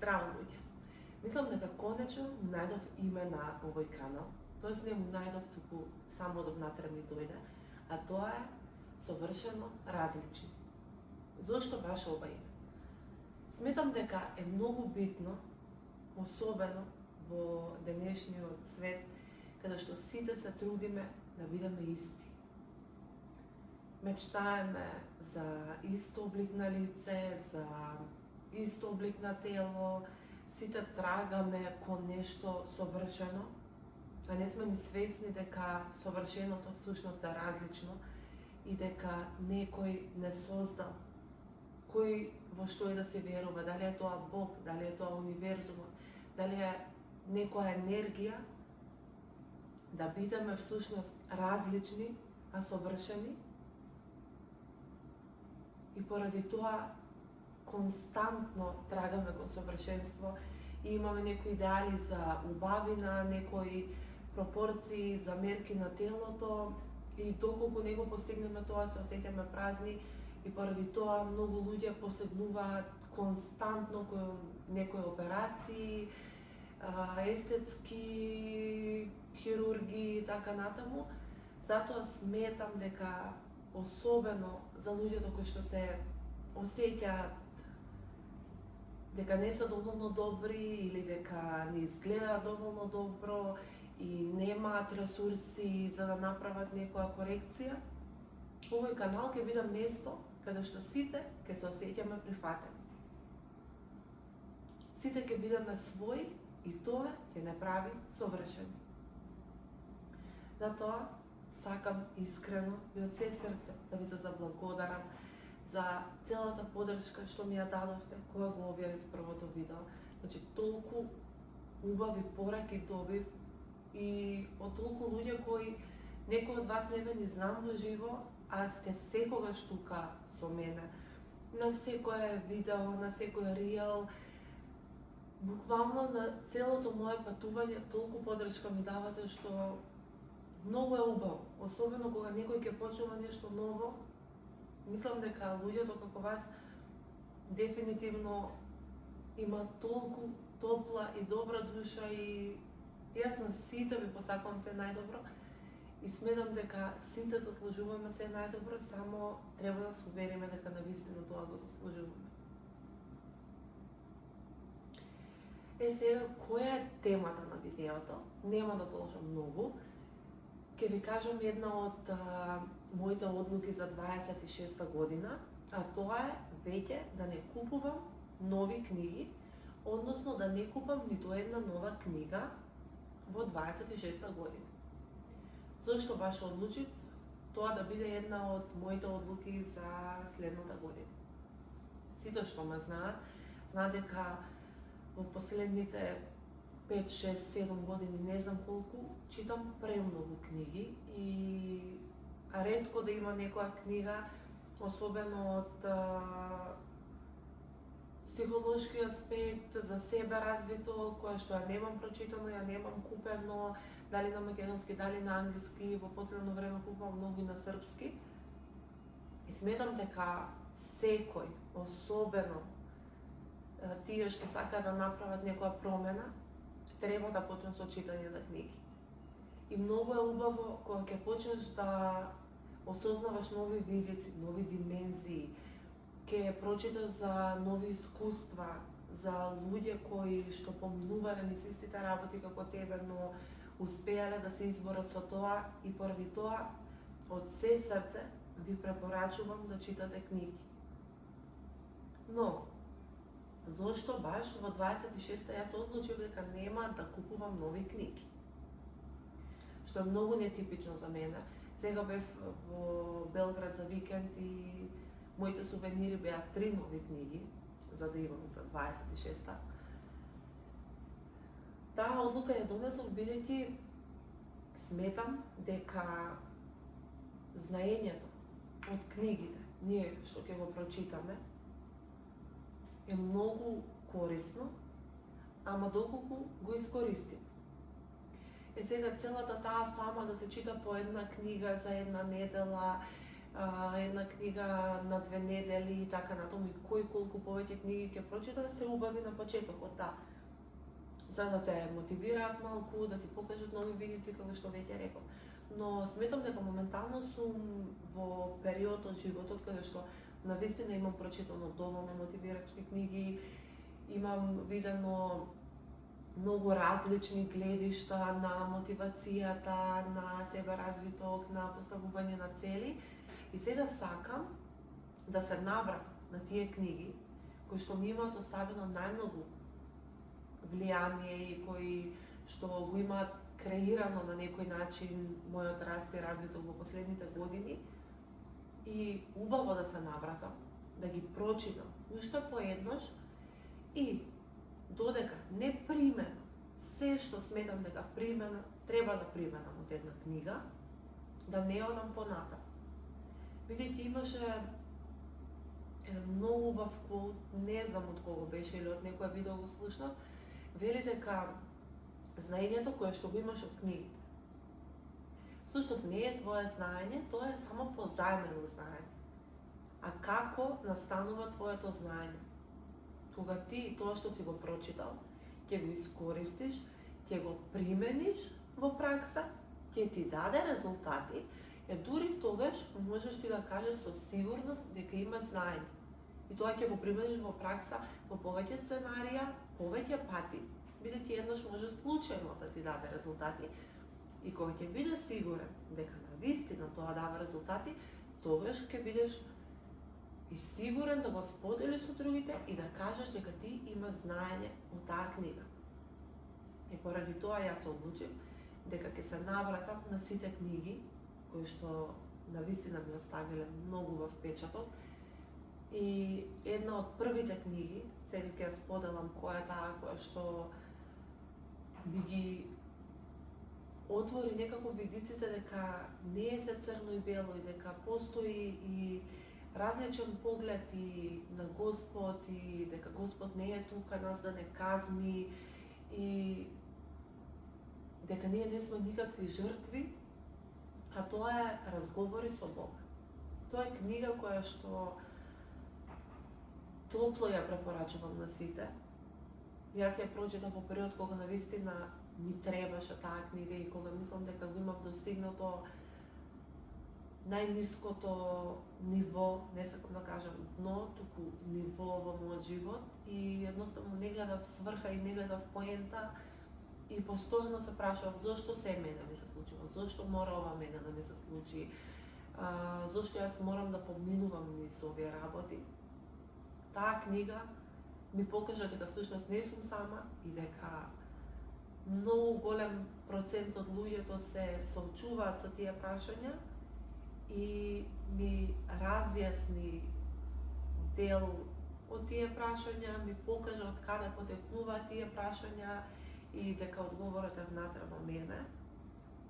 Здраво луѓе! Мислам дека конечно му најдов име на овој канал, тоест не му најдов, туку само од внатре ми дојде, а тоа е совршено различни. Зошто баш ова име? Сметам дека е многу битно, особено во денешниот свет, каде што сите се трудиме да бидеме исти. Мечтаеме за ист облик на лице, за ист облик на тело, сите трагаме кон нешто совршено, а не сме ни свесни дека совршеното всушност е различно и дека некој не создал, кој во што и да се верува, дали е тоа Бог, дали е тоа универзумот, дали е некоја енергија, да бидеме всушност различни, а совршени, и поради тоа константно трагаме кон совршенство и имаме некои идеали за убавина, некои пропорции, за мерки на телото и доколку не го постигнеме тоа се осеќаме празни и поради тоа многу луѓе посегнуваат константно кон некои операции, естетски хирурги и така натаму. Затоа сметам дека особено за луѓето кои што се осеќаат дека не се доволно добри или дека не изгледаат доволно добро и немаат ресурси за да направат некоја корекција, овој канал ќе биде место каде што сите ќе се осеќаме прифатени. Сите ќе бидеме своји и тоа ќе не прави совршени. Затоа сакам искрено и од се срце да ви се заблагодарам за целата поддршка што ми ја дадовте кога го објавив првото видео. Значи, толку убави пораки добив и од толку луѓе кои некој од вас не ве ни знам во живо, а сте секогаш тука со мене. На секое видео, на секој рил, буквално на целото мое патување толку поддршка ми давате што многу е убаво, особено кога некој ќе почнува нешто ново. Мислам дека луѓето како вас дефинитивно има толку топла и добра душа и јас на сите ви посакувам се најдобро и сметам дека сите заслужуваме се најдобро, само треба да се увериме дека навистина тоа го заслужуваме. Сега, која е темата на видеото? Нема да должам многу. Ќе ви кажам една од моите одлуки за 26-та година, а тоа е веќе да не купувам нови книги, односно да не купам ниту една нова книга во 26-та година. Зошто баш одлучив тоа да биде една од моите одлуки за следната година? Сите што ме знаат дека во последните 5, 6, 7 години, не знам колку, читам премногу книги и ретко да има некоја книга, особено од психолошки аспект, за себе развито, која што ја немам прочитано, ја немам купено, дали на македонски, дали на англиски, во последно време купувам многу и на српски. И сметам дека секој, особено тие што сакаат да направат некоја промена, треба да почнат со читање на книги. И многу е убаво кога ќе почнеш да осознаваш нови видици, нови димензии, ќе прочиташ за нови искуства, за луѓе кои што поминувале низ истите работи како тебе, но успеале да се изборат со тоа и поради тоа од се срце ви препорачувам да читате книги. Но зошто баш во 26-та јас одлучив дека нема да купувам нови книги? Што е многу нетипично за мене. Сега бев во Белград за викенд и моите сувенири беа 3 нови книги, за да имам за 26-та. Таа одлука ја донесов бидејќи сметам дека знаењето од книгите, ние што ќе го прочитаме, е многу корисно, ама доколку го искористим. Сега целата таа фама да се чита по една книга за една недела, една книга на 2 недели и така натаму, и кој колку повеќе книги ќе прочита, се убави на почетокот, да. За да те мотивираат малку, да ти покажат нови видици, како што веќе реков. Но сметам дека моментално сум во период од животот каде што навистина имам прочитано доволно мотивирачки книги, имам видено многу различни гледишта на мотивацијата, на себе развиток, на поставување на цели, и сега сакам да се навратам на тие книги кои што ми имаат оставено најмногу влијание и кои што го имаат креирано на некој начин мојот раст и развиток во последните години, и убаво да се навратам, да ги прочитам уште поеднаш, и додека не применам се што сметам дека треба да применам од една книга, да не одам понатаму. Бидејќи имаше еден многу убав квот, не знам од кого беше или од некој видео го слушнав, вели дека знаењето кое што го имаш од книгите, всушност не е твое знаење, тоа е само позајмено знаење. А како настанува твоето знаење? Кога ти тоа што си го прочитал, ќе го искористиш, ќе го примениш во пракса, ќе ти даде резултати, дури тогаш можеш ти да кажеш со сигурност дека има знаење. И тоа ќе го примениш во пракса во повеќе сценарија, повеќе пати, бидејќи еднаш може случајно да ти даде резултати. И кога ќе бидеш сигурен дека навистина тоа дава резултати, тогаш ќе бидеш и сигурен да го споделиш со другите и да кажеш дека ти има знаење од таа книга. И поради тоа јас се одлучив дека ќе се навратам на сите книги кои што навистина ми оставиле многу во впечаток. И една од првите книги, сега ќе ја споделам која е таа која што би ги отвори некако видиците дека не е се црно и бело, и дека постои и различен поглед и на Господ, и дека Господ не е тука нас да не казни, и дека ние не сме никакви жртви, а тоа е Разговори со Бога. Тоа е книга која што топло ја препорачувам на сите. Јас ја прочитав во период кога навистина ми требаше таа книга и кога мислам дека го имав достигнато најниското ниво, не сакам да кажам дно, туку ниво во мојот живот, и едноставно не гледав сврха и не гледав поента, и постојано се прашував зошто се мене ми се случува, зошто мора ова мене да ми се случи, зошто јас морам да поминувам низ овие работи. Таа книга ми покажа дека всушност не сум сама и дека многу голем процент од луѓето се соочуваат со тие прашања, и ми разјасни дел од тие прашања, ми покажа од каде потекнуваат тие прашања и дека одговорот е внатре во мене.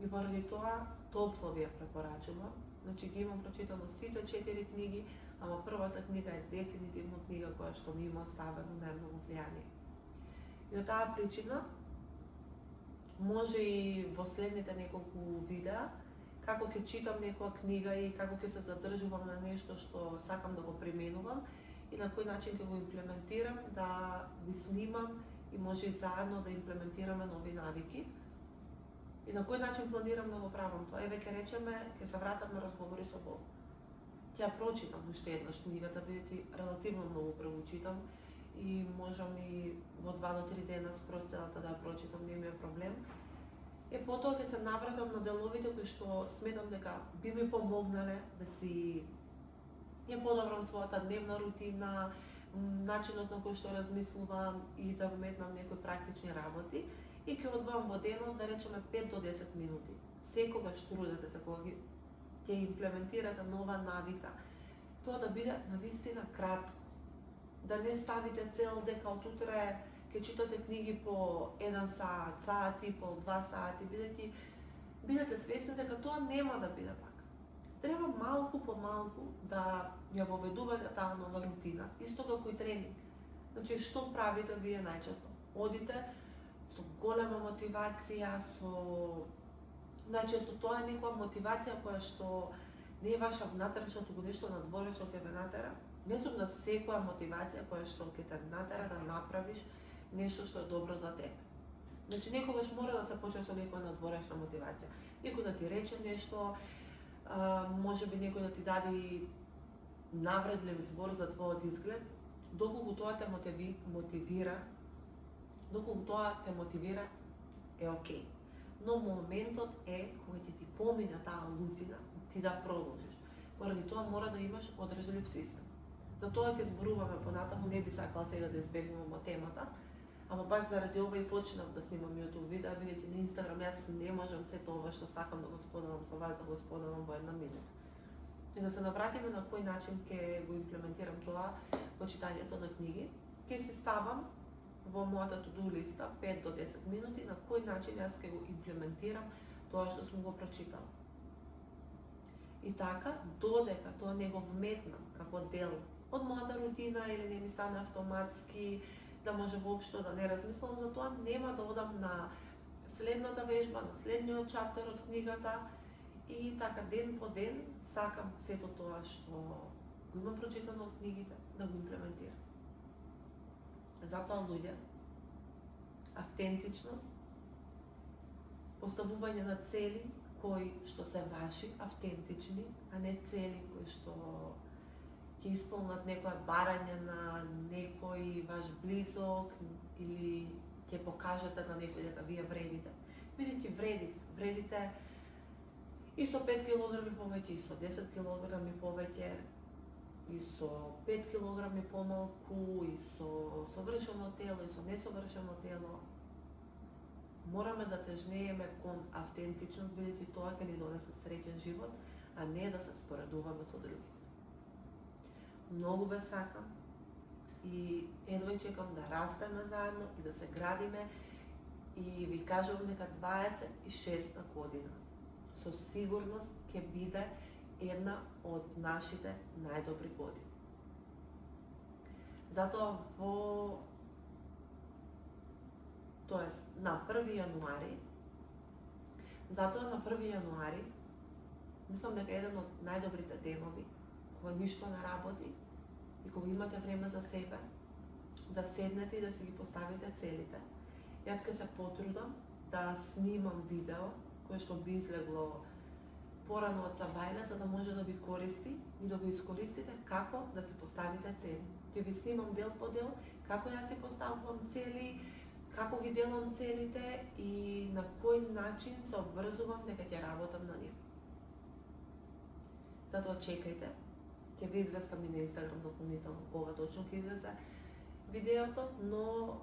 И поради тоа топло ви ја препорачувам. Значи ги имам прочитано сите 4 книги, ама првата книга е дефинитивно книга која што ми има оставено најмногу влијание. И од таа причина може и во следните неколку видеа, како ќе читам некоја книга и како ќе се задржувам на нешто што сакам да го применувам и на кој начин ќе го имплементирам, да ви снимам и може и заедно да имплементираме нови навики. И на кој начин планирам да го правам тоа? Еве ќе речеме, ќе се вратам на Разговори со Бог. Ќе ја прочитам уште еднаш книгата, бидејќи релативно многу преучитам и можам и во 2 до 3 дена скроз целата да ја прочитам, не ми е проблем. И потоа ќе се навратам на деловите кои што сметам дека би ми помогнале да си ја подобрам својата дневна рутина, начинот на кој што размислувам и да вметнам некои практични работи, и ќе одвојам во денот, да речеме 5 до 10 минути. Секогаш трудете се кога ќе имплементирате нова навика, тоа да биде навистина кратко. Да не ставите цел дека од утре ќе читате книги по 1 саат, саат и пол, 2 сати, бидејќи бидете свесни дека тоа нема да биде така. Треба малку по малку да ја воведувате таа нова рутина, исто како и тренинг. Значи, што правите вие најчесто? Одите со голема мотивација, најчесто тоа е некоја мотивација која што не е ваша внатрешно, туку нешто надворешно ќе ве натера. Не сум за секоја мотивација која што ќе те натера да направиш нешто што е добро за тебе. Значи некогаш мора да се почне со некоја надворешна мотивација. Некој да ти рече нешто, можеби некој да ти даде навредлив збор за твојот изглед, доколку тоа те мотивира, е окей. Но моментот е кога ќе ти помине таа лутина, ти да продолжиш. Поради тоа мора да имаш одржлив систем. Затоа ќе зборуваме понатаму, не би сакала сега да избегнувам темата, ама баш заради ова и почнав да снимам YouTube видеа, бидејќи на Instagram јас не можам сето ова што сакам да го споделам со вас, да го споделам во една минута. И да се навратиме на кој начин ќе го имплементирам тоа во читањето на книги. Ќе си ставам во мојата to-do листа 5 до 10 минути на кој начин јас ќе го имплементирам тоа што сум го прочитала. И така, додека тоа не го вметнам како дел од мојата рутина или не ми стане автоматски, да може воопшто да не размислувам за тоа, нема да одам на следната вежба, на следниот чаптер од книгата и така ден по ден сакам сето тоа што го имам прочитано од книгите да го имплементирам. Затоа луѓе, автентичност, поставување на цели кои што се ваши, автентични, а не цели кои што ќе исполнат некоја барање на некој ваш близок или ќе покажете на некој дека вие вредите. Бидејќи вредите и со 5 килограми повеќе, и со 10 килограми повеќе, и со 5 килограми помалку, и со совршено тело, и со несовршено тело. Мораме да тежнееме кон автентичност, бидејќи тоа ќе ни донесе среќен живот, а не да се споредуваме со другите. Многу ве сакам и едва чекам да растеме заедно и да се градиме и ви кажувам дека 26-та година со сигурност ќе биде една од нашите најдобри години. Затоа на 1 јануари, мислам дека еден од најдобрите денови, кога ништо не работи и кога имате време за себе, да седнете и да си ги поставите целите. Јас ќе се потрудам да снимам видео кое што би излегло порано од Сабајле, за да може да ви користи и да го искористите како да си поставите цели. Ќе ви снимам дел по дел како јас си поставувам цели, како ги делам целите и на кој начин се обврзувам дека ќе работам на нив. Затоа чекајте, ќе ви известам и на Instagram дополнително кога точно ќе излезе видеото, но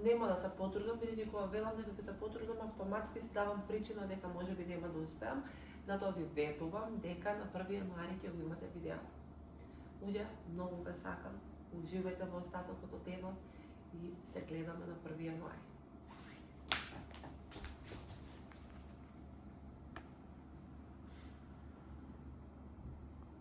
нема да се потрудам, бидејќи кога велам дека ќе се потрудам, автоматски си давам причина дека можеби нема да успеам, затоа ви ветувам дека на 1 јануари ќе го имате видеото. Луѓе, многу ве сакам, уживајте во остатокот од денот и се гледаме на 1 јануари.